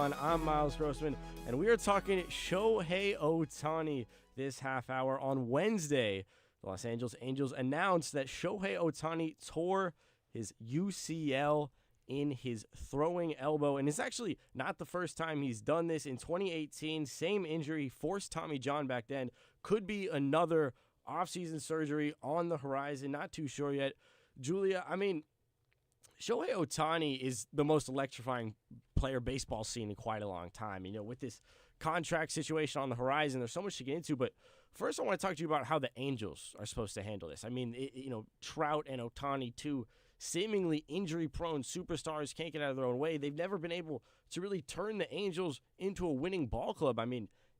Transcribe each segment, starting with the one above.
I'm Miles Grossman, and we are talking Shohei Ohtani this half hour. On Wednesday, the Los Angeles Angels announced that Shohei Ohtani tore his UCL in his throwing elbow, and it's actually not the first time he's done this. In 2018, same injury, forced Tommy John back then. Could be another offseason surgery on the horizon, not too sure yet. Julia, Shohei Ohtani is the most electrifying player baseball seen in quite a long time. With this contract situation on the horizon, there's so much to get into. But first, I want to talk to you about how the Angels are supposed to handle this. Trout and Ohtani, two seemingly injury-prone superstars, can't get out of their own way. They've never been able to really turn the Angels into a winning ball club.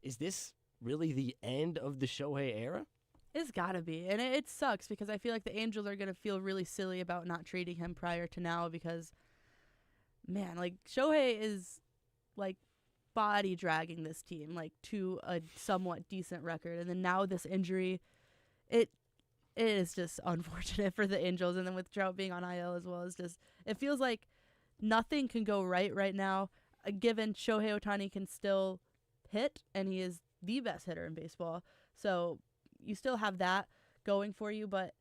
Is this really the end of the Shohei era? It's got to be. And it sucks because I feel like the Angels are going to feel really silly about not trading him prior to now because, man, Shohei is, body dragging this team, to a somewhat decent record. And then now this injury, it is just unfortunate for the Angels. And then with Trout being on IL as well, it feels like nothing can go right now, given Shohei Ohtani can still hit, and he is the best hitter in baseball. So you still have that going for you, but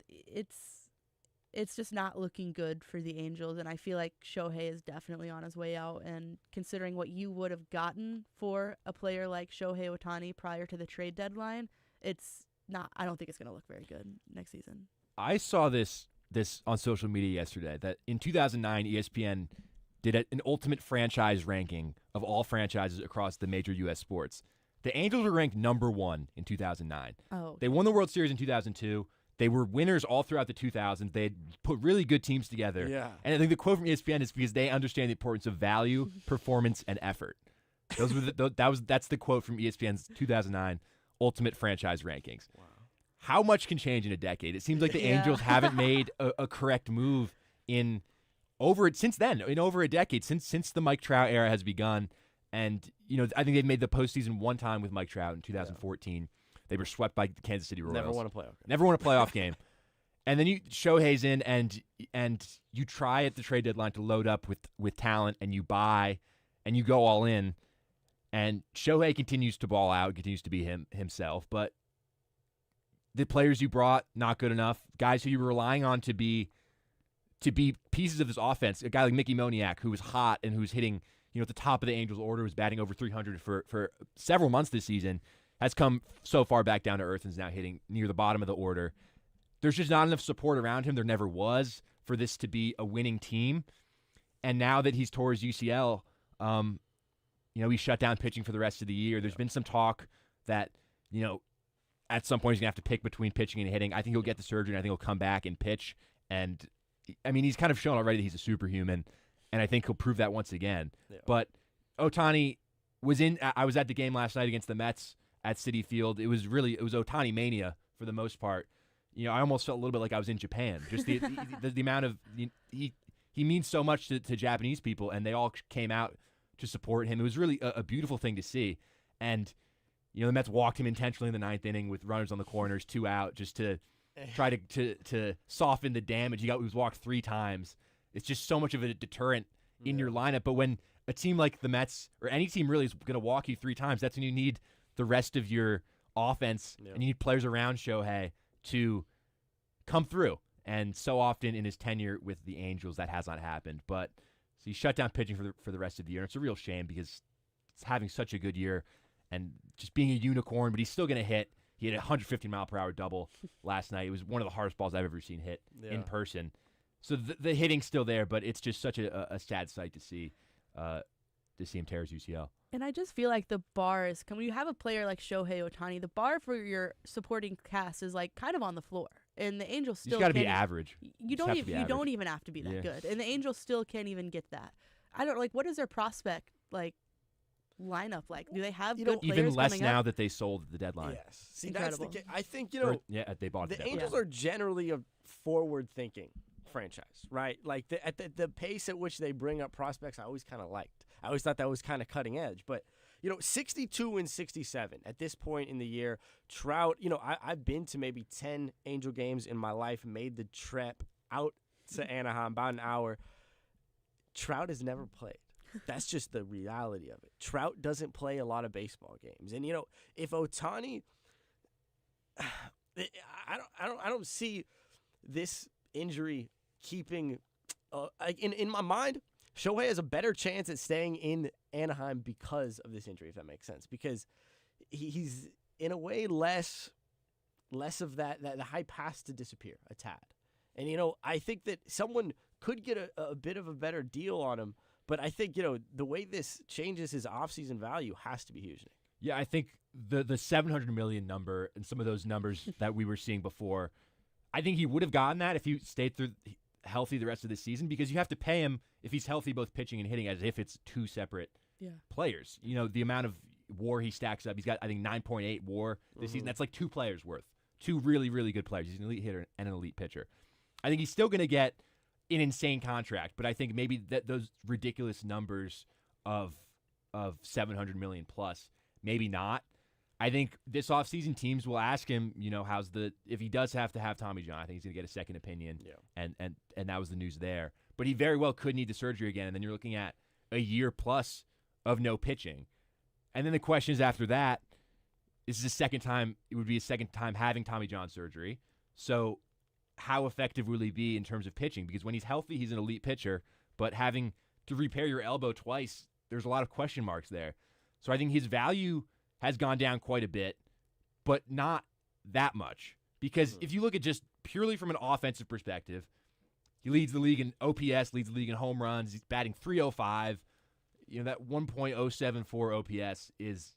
it's just not looking good for the Angels, and I feel like Shohei is definitely on his way out, and considering what you would have gotten for a player like Shohei Ohtani prior to the trade deadline, I don't think it's going to look very good next season. I saw this on social media yesterday, that in 2009, ESPN did an ultimate franchise ranking of all franchises across the major U.S. sports. The Angels were ranked number 1 in 2009. Oh. They won the World Series in 2002. They were winners all throughout the 2000s. They had put really good teams together. Yeah. And I think the quote from ESPN is because they understand the importance of value, performance, and effort. Those were that's the quote from ESPN's 2009 Ultimate Franchise Rankings. Wow. How much can change in a decade? It seems like the Angels haven't made a correct move over a decade, since the Mike Trout era has begun. And, I think they've made the postseason one time with Mike Trout in 2014. Yeah. They were swept by the Kansas City Royals. Never won a playoff game. Never won a playoff game. And then Shohei's in, and you try at the trade deadline to load up with talent, and you buy, and you go all in. And Shohei continues to ball out, continues to be himself. But the players you brought, not good enough. Guys who you were relying on to be pieces of this offense. A guy like Mickey Moniak, who was hot and who's hitting – at the top of the Angels' order, was batting over 300 for several months this season, has come so far back down to earth and is now hitting near the bottom of the order. There's just not enough support around him. There never was for this to be a winning team. And now that he's tore his UCL, he's shut down pitching for the rest of the year. There's been some talk that, at some point he's going to have to pick between pitching and hitting. I think he'll get the surgery, and I think he'll come back and pitch. And, he's kind of shown already that he's a superhuman. And I think he'll prove that once again. Yeah. But Ohtani was I was at the game last night against the Mets at Citi Field. It was Ohtani mania for the most part. I almost felt a little bit like I was in Japan. Just the amount of he means so much to Japanese people, and they all came out to support him. It was really a beautiful thing to see. And the Mets walked him intentionally in the 9th inning with runners on the corners, 2 out, just to try to soften the damage. He was walked 3 times. It's just so much of a deterrent in your lineup. But when a team like the Mets, or any team really, is going to walk you 3 times, that's when you need the rest of your offense, and you need players around Shohei to come through. And so often in his tenure with the Angels, that has not happened. But so he shut down pitching for the rest of the year. And it's a real shame because it's having such a good year and just being a unicorn, but he's still going to hit. He had a 150-mile-per-hour double last night. It was one of the hardest balls I've ever seen hit in person. So the hitting's still there, but it's just such a sad sight to see him tear his UCL. And I just feel like the bar is, when you have a player like Shohei Ohtani, the bar for your supporting cast is kind of on the floor. And the Angels still got to be average. You don't even have to be that good. And the Angels still can't even get that. I don't what is their prospect lineup like? Do they have good players even less coming now up? that they sold at the deadline? Yes. See, that's the I think they bought the Angels are generally a forward-thinking franchise, right? At the pace at which they bring up prospects, I always kind of liked. I always thought that was kind of cutting edge. But 62 and 67 at this point in the year. Trout, I've been to maybe 10 Angel games in my life. Made the trip out to Anaheim, about an hour. Trout has never played. That's just the reality of it. Trout doesn't play a lot of baseball games. And, if Ohtani – I don't see this injury keeping in my mind, Shohei has a better chance at staying in Anaheim because of this injury, if that makes sense. Because he's, in a way, less of that the hype has to disappear a tad. And, I think that someone could get a bit of a better deal on him. But I think, the way this changes his offseason value has to be huge. Yeah, I think the $700 million number and some of those numbers that we were seeing before, I think he would have gotten that if he stayed through healthy the rest of the season, because you have to pay him if he's healthy, both pitching and hitting, as if it's two separate players. The amount of WAR he stacks up. He's got, I think, 9.8 WAR this season. That's like two players worth. Two really, really good players. He's an elite hitter and an elite pitcher. I think he's still going to get an insane contract, but I think maybe that those ridiculous numbers of $700 million plus, maybe not. I think this offseason teams will ask him, if he does have to have Tommy John, I think he's going to get a second opinion. Yeah. And that was the news there. But he very well could need the surgery again, and then you're looking at a year plus of no pitching. And then the question is after that, it would be his second time having Tommy John surgery. So how effective will he be in terms of pitching? Because when he's healthy, he's an elite pitcher, but having to repair your elbow twice, there's a lot of question marks there. So I think his value has gone down quite a bit, but not that much. Because if you look at just purely from an offensive perspective, he leads the league in OPS, leads the league in home runs. He's batting .305. That 1.074 OPS is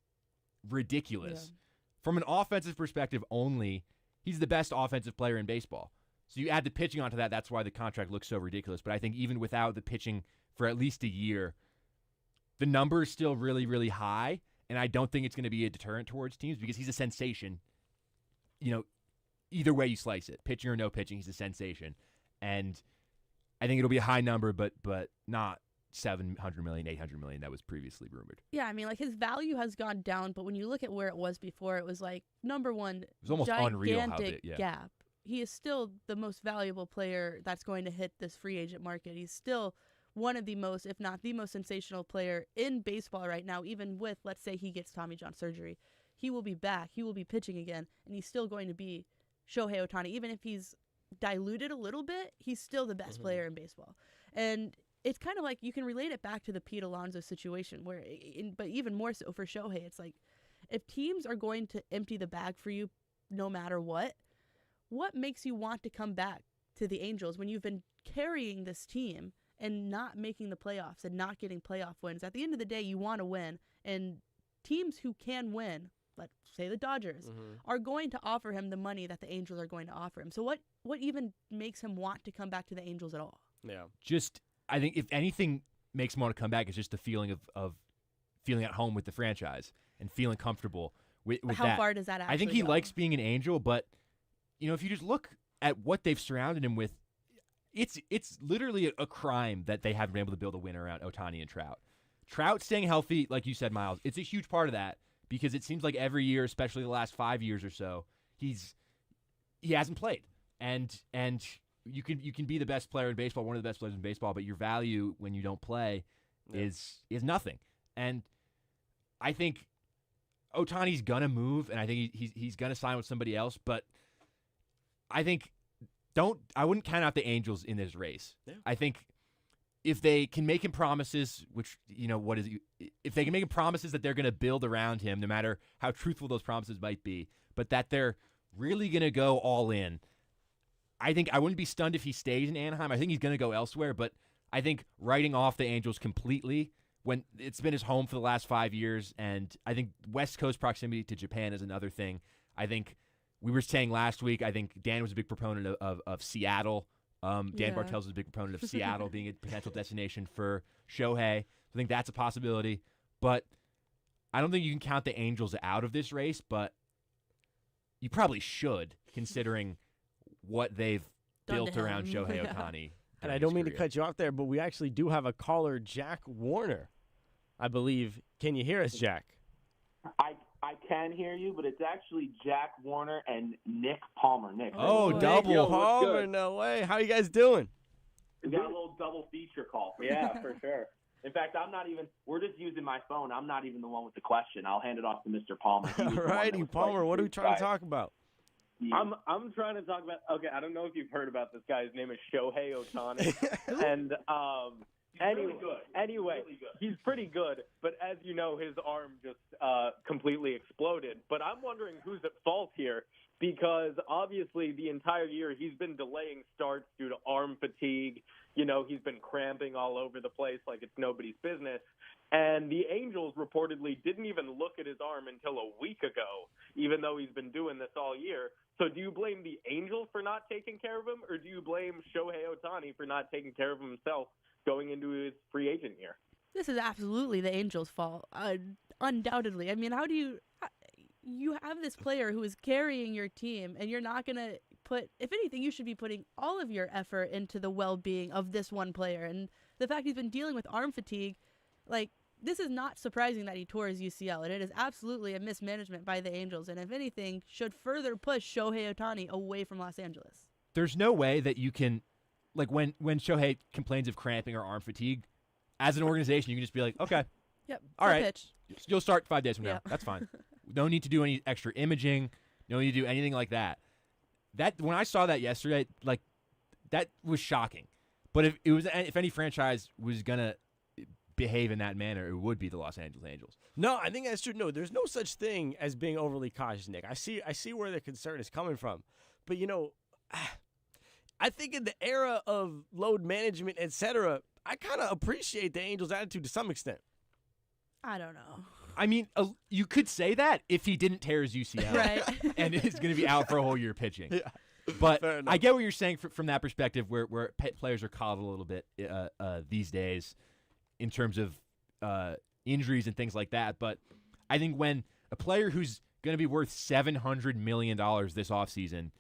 ridiculous. Yeah. From an offensive perspective only, he's the best offensive player in baseball. So you add the pitching onto that, that's why the contract looks so ridiculous. But I think even without the pitching for at least a year, the number is still really, really high. And I don't think it's going to be a deterrent towards teams because he's a sensation. Either way you slice it, pitching or no pitching, he's a sensation. And I think it'll be a high number, but not $700 million, $800 million that was previously rumored. Yeah, I mean, his value has gone down, but when you look at where it was before, it was like, number one, it was almost unreal how big, gap. He is still the most valuable player that's going to hit this free agent market. He's still one of the most, if not the most sensational player in baseball right now, even with, let's say he gets Tommy John surgery. He will be back. He will be pitching again, and he's still going to be Shohei Ohtani. Even if he's diluted a little bit, he's still the best player in baseball. And it's kind of like you can relate it back to the Pete Alonso situation, but even more so for Shohei. It's like if teams are going to empty the bag for you no matter what makes you want to come back to the Angels when you've been carrying this team and not making the playoffs and not getting playoff wins? At the end of the day, you want to win, and teams who can win, let's say the Dodgers, are going to offer him the money that the Angels are going to offer him. So what even makes him want to come back to the Angels at all? Yeah. I think if anything makes him want to come back, it's just the feeling of feeling at home with the franchise and feeling comfortable with How that. far does that actually I think he go? likes being an Angel, but if you just look at what they've surrounded him with, it's literally a crime that they haven't been able to build a win around Ohtani and Trout. Trout staying healthy, like you said, Miles, it's a huge part of that because it seems like every year, especially the last 5 years or so, he hasn't played. And you can be the best player in baseball, one of the best players in baseball, but your value when you don't play is nothing. And I think Ohtani's gonna move, and I think he's gonna sign with somebody else. But I think I wouldn't count out the Angels in this race. Yeah. I think if they can make him promises, which if they can make him promises that they're gonna build around him, no matter how truthful those promises might be, but that they're really gonna go all in. I think I wouldn't be stunned if he stays in Anaheim. I think he's going to go elsewhere, but I think writing off the Angels completely when it's been his home for the last 5 years, and I think West Coast proximity to Japan is another thing. I think we were saying last week, I think Dan was a big proponent of Seattle. Dan Bartels was a big proponent of Seattle being a potential destination for Shohei. I think that's a possibility, but I don't think you can count the Angels out of this race, but you probably should, considering what they've built around Shohei Ohtani. And I don't mean to cut you off there, but we actually do have a caller, Jack Warner, I believe. Can you hear us, Jack? I can hear you, but it's actually Jack Warner and Nick Palmer. Nick. Oh, double. Palmer, no way. How you guys doing? We got a little double feature call. Yeah, for sure. In fact, we're just using my phone. I'm not even the one with the question. I'll hand it off to Mr. Palmer. All righty, Palmer, what are we trying to talk about? I'm trying to talk about. Okay, I don't know if you've heard about this guy. His name is Shohei Ohtani, and anyway, he's pretty good. But as you know, his arm just completely exploded. But I'm wondering who's at fault here, because obviously the entire year he's been delaying starts due to arm fatigue. You know, he's been cramping all over the place like it's nobody's business. And the Angels reportedly didn't even look at his arm until a week ago, even though he's been doing this all year. So do you blame the Angels for not taking care of him, or do you blame Shohei Ohtani for not taking care of himself going into his free agent year? This is absolutely the Angels' fault, undoubtedly. I mean, how do you have this player who is carrying your team, and you're not going to put, if anything, you should be putting all of your effort into the well-being of this one player. And the fact he's been dealing with arm fatigue, like, this is not surprising that he tore his UCL, and it is absolutely a mismanagement by the Angels, and if anything, should further push Shohei Ohtani away from Los Angeles. There's no way that you can, like, when Shohei complains of cramping or arm fatigue, as an organization, you can just be like, okay, yep, all right, pitch. You'll start 5 days from now. Yeah. That's fine. No need to do any extra imaging. No need to do anything like that. When I saw that yesterday, like, that was shocking. But if any franchise was gonna behave in that manner, it would be the Los Angeles Angels. No, I think that's true. No, there's no such thing as being overly cautious, Nick. I see where the concern is coming from. But, you know, I think in the era of load management, etc., I kind of appreciate the Angels' attitude to some extent. I don't know. I mean, you could say that if he didn't tear his UCL Right. and is going to be out for a whole year pitching. Yeah. But Fair enough. I get what you're saying from that perspective, where players are coddled a little bit these days in terms of injuries and things like that. But I think when a player who's going to be worth $700 million this offseason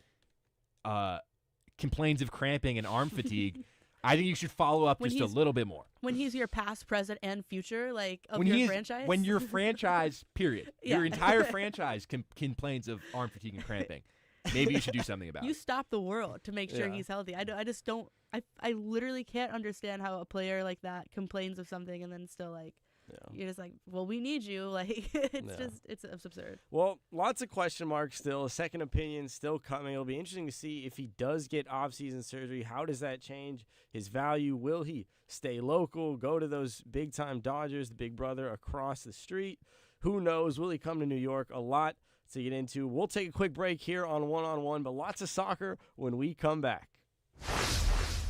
complains of cramping and arm fatigue, I think you should follow up just a little bit more. When he's your past, present, and future, like, of When your franchise? When your franchise, period. Yeah. Your entire franchise complains of arm fatigue and cramping. Maybe you should do something about You it. stop the world to make sure Yeah. he's healthy. I just don't. I literally can't understand how a player like that complains of something and then still, like, you're just like, well, we need you. Like, it's absurd. Well, lots of question marks still. A second opinion still coming. It'll be interesting to see if he does get off-season surgery. How does that change his value? Will he stay local, go to those big-time Dodgers, the big brother across the street? Who knows? Will he come to New York? A lot to get into. We'll take a quick break here on One-on-One, but lots of soccer when we come back.